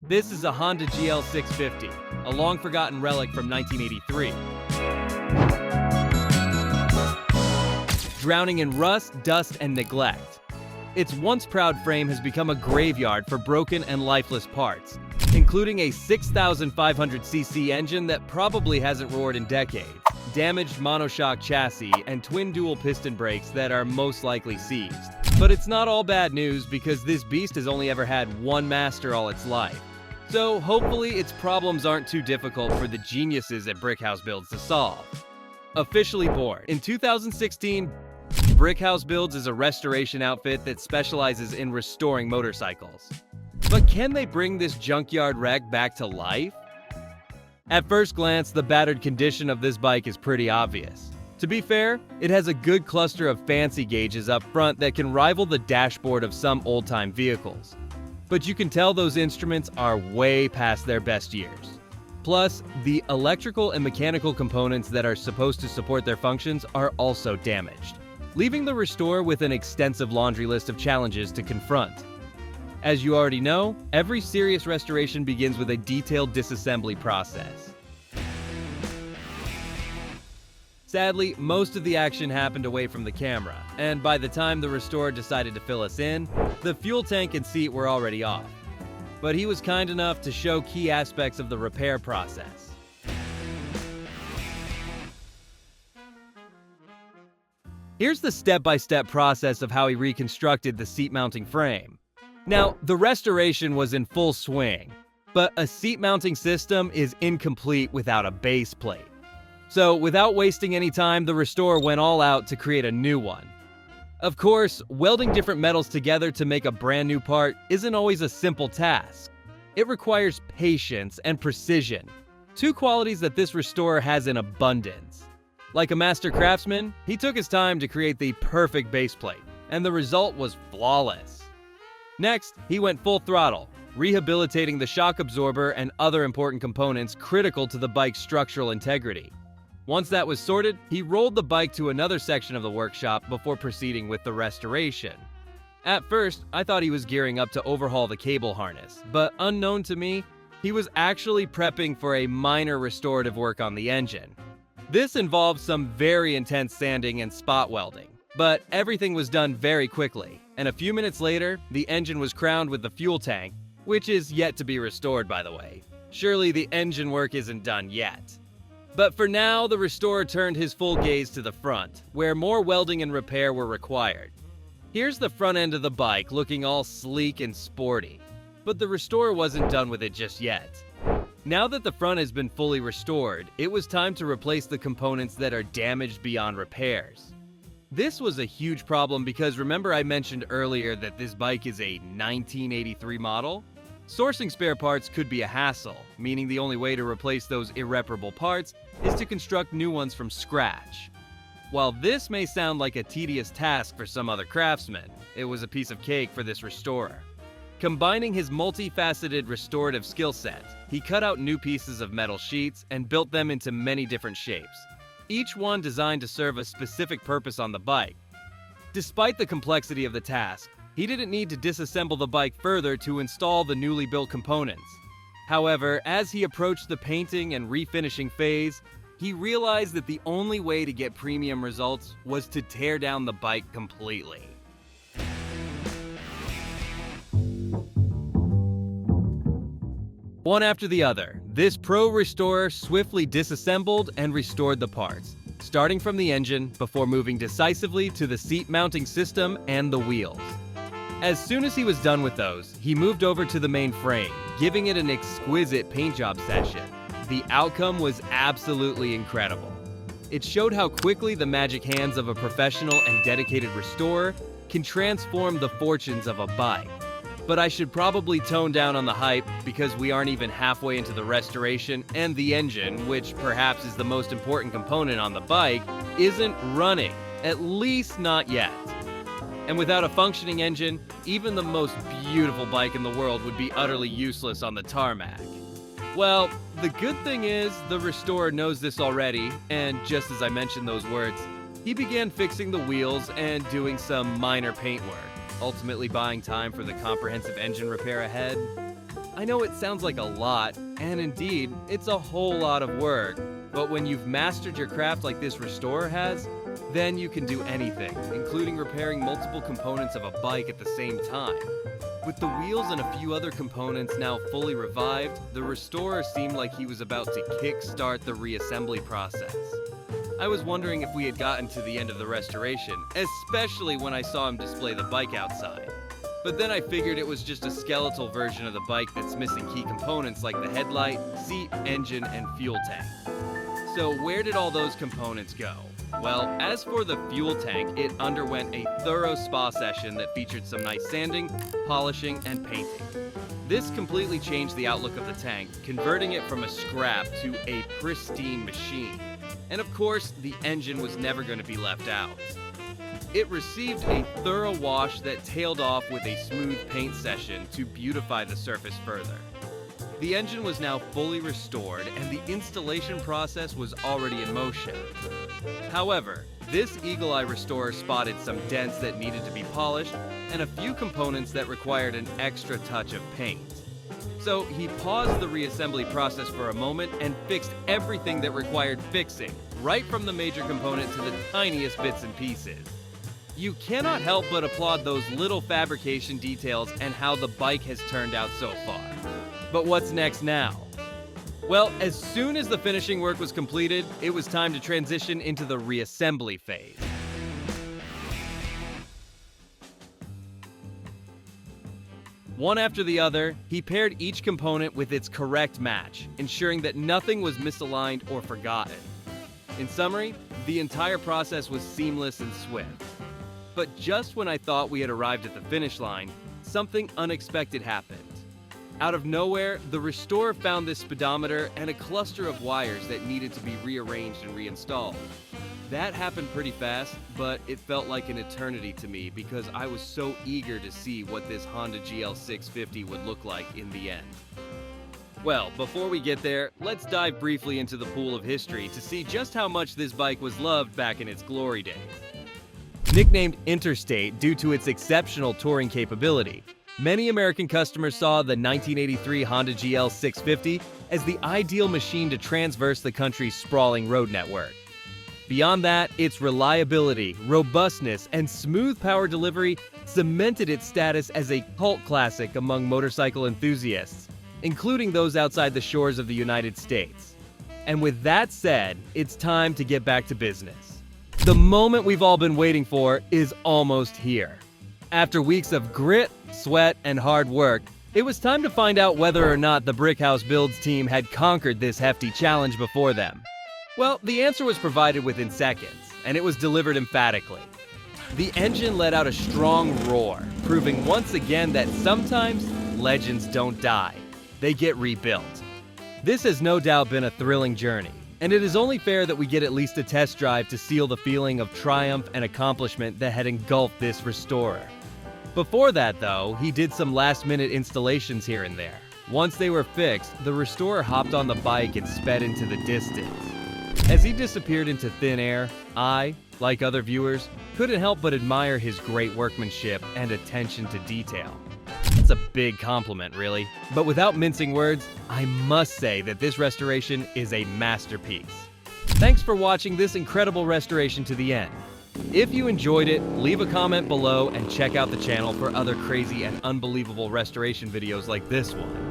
This is a Honda GL650, a long-forgotten relic from 1983. Drowning in rust, dust, and neglect. Its once-proud frame has become a graveyard for broken and lifeless parts, including a 6,500cc engine that probably hasn't roared in decades, damaged monoshock chassis, and twin dual piston brakes that are most likely seized. But it's not all bad news because this beast has only ever had one master all its life. So hopefully its problems aren't too difficult for the geniuses at Brickhouse Builds to solve. Officially born in 2016, Brickhouse Builds is a restoration outfit that specializes in restoring motorcycles. But can they bring this junkyard wreck back to life? At first glance, the battered condition of this bike is pretty obvious. To be fair, it has a good cluster of fancy gauges up front that can rival the dashboard of some old-time vehicles. But you can tell those instruments are way past their best years. Plus, the electrical and mechanical components that are supposed to support their functions are also damaged, leaving the restorer with an extensive laundry list of challenges to confront. As you already know, every serious restoration begins with a detailed disassembly process. Sadly, most of the action happened away from the camera, and by the time the restorer decided to fill us in, the fuel tank and seat were already off. But he was kind enough to show key aspects of the repair process. Here's the step-by-step process of how he reconstructed the seat-mounting frame. Now, the restoration was in full swing, but a seat-mounting system is incomplete without a base plate. So, without wasting any time, the restorer went all out to create a new one. Of course, welding different metals together to make a brand new part isn't always a simple task. It requires patience and precision, two qualities that this restorer has in abundance. Like a master craftsman, he took his time to create the perfect base plate, and the result was flawless. Next, he went full throttle, rehabilitating the shock absorber and other important components critical to the bike's structural integrity. Once that was sorted, he rolled the bike to another section of the workshop before proceeding with the restoration. At first, I thought he was gearing up to overhaul the cable harness, but unknown to me, he was actually prepping for a minor restorative work on the engine. This involved some very intense sanding and spot welding, but everything was done very quickly, and a few minutes later, the engine was crowned with the fuel tank, which is yet to be restored, by the way. Surely the engine work isn't done yet. But for now, the restorer turned his full gaze to the front, where more welding and repair were required. Here's the front end of the bike looking all sleek and sporty, but the restorer wasn't done with it just yet. Now that the front has been fully restored, it was time to replace the components that are damaged beyond repairs. This was a huge problem because remember I mentioned earlier that this bike is a 1983 model? Sourcing spare parts could be a hassle, meaning the only way to replace those irreparable parts is to construct new ones from scratch. While this may sound like a tedious task for some other craftsmen, it was a piece of cake for this restorer. Combining his multifaceted restorative skill set, he cut out new pieces of metal sheets and built them into many different shapes, each one designed to serve a specific purpose on the bike. Despite the complexity of the task, he didn't need to disassemble the bike further to install the newly built components. However, as he approached the painting and refinishing phase, he realized that the only way to get premium results was to tear down the bike completely. One after the other, this pro restorer swiftly disassembled and restored the parts, starting from the engine before moving decisively to the seat mounting system and the wheels. As soon as he was done with those, he moved over to the main frame, giving it an exquisite paint job session. The outcome was absolutely incredible. It showed how quickly the magic hands of a professional and dedicated restorer can transform the fortunes of a bike. But I should probably tone down on the hype because we aren't even halfway into the restoration and the engine, which perhaps is the most important component on the bike, isn't running, at least not yet. And without a functioning engine, even the most beautiful bike in the world would be utterly useless on the tarmac. Well, the good thing is the restorer knows this already, and just as I mentioned those words, he began fixing the wheels and doing some minor paint work, ultimately buying time for the comprehensive engine repair ahead. I know it sounds like a lot, and indeed, it's a whole lot of work, but when you've mastered your craft like this restorer has, then you can do anything, including repairing multiple components of a bike at the same time. With the wheels and a few other components now fully revived, the restorer seemed like he was about to kick-start the reassembly process. I was wondering if we had gotten to the end of the restoration, especially when I saw him display the bike outside. But then I figured it was just a skeletal version of the bike that's missing key components like the headlight, seat, engine, and fuel tank. So where did all those components go? Well, as for the fuel tank, it underwent a thorough spa session that featured some nice sanding, polishing, and painting. This completely changed the outlook of the tank, converting it from a scrap to a pristine machine. And of course, the engine was never going to be left out. It received a thorough wash that tailed off with a smooth paint session to beautify the surface further. The engine was now fully restored and the installation process was already in motion. However, this Eagle Eye restorer spotted some dents that needed to be polished and a few components that required an extra touch of paint. So he paused the reassembly process for a moment and fixed everything that required fixing, right from the major component to the tiniest bits and pieces. You cannot help but applaud those little fabrication details and how the bike has turned out so far. But what's next now? Well, as soon as the finishing work was completed, it was time to transition into the reassembly phase. One after the other, he paired each component with its correct match, ensuring that nothing was misaligned or forgotten. In summary, the entire process was seamless and swift. But just when I thought we had arrived at the finish line, something unexpected happened. Out of nowhere, the restorer found this speedometer and a cluster of wires that needed to be rearranged and reinstalled. That happened pretty fast, but it felt like an eternity to me because I was so eager to see what this Honda GL650 would look like in the end. Well, before we get there, let's dive briefly into the pool of history to see just how much this bike was loved back in its glory days. Nicknamed Interstate due to its exceptional touring capability, many American customers saw the 1983 Honda GL650 as the ideal machine to traverse the country's sprawling road network. Beyond that, its reliability, robustness, and smooth power delivery cemented its status as a cult classic among motorcycle enthusiasts, including those outside the shores of the United States. And with that said, it's time to get back to business. The moment we've all been waiting for is almost here. After weeks of grit, sweat, and hard work, it was time to find out whether or not the Brickhouse Builds team had conquered this hefty challenge before them. Well, the answer was provided within seconds, and it was delivered emphatically. The engine let out a strong roar, proving once again that sometimes legends don't die, they get rebuilt. This has no doubt been a thrilling journey, and it is only fair that we get at least a test drive to seal the feeling of triumph and accomplishment that had engulfed this restorer. Before that, though, he did some last-minute installations here and there. Once they were fixed, the restorer hopped on the bike and sped into the distance. As he disappeared into thin air, I, like other viewers, couldn't help but admire his great workmanship and attention to detail. It's a big compliment, really. But without mincing words, I must say that this restoration is a masterpiece. Thanks for watching this incredible restoration to the end. If you enjoyed it, leave a comment below and check out the channel for other crazy and unbelievable restoration videos like this one.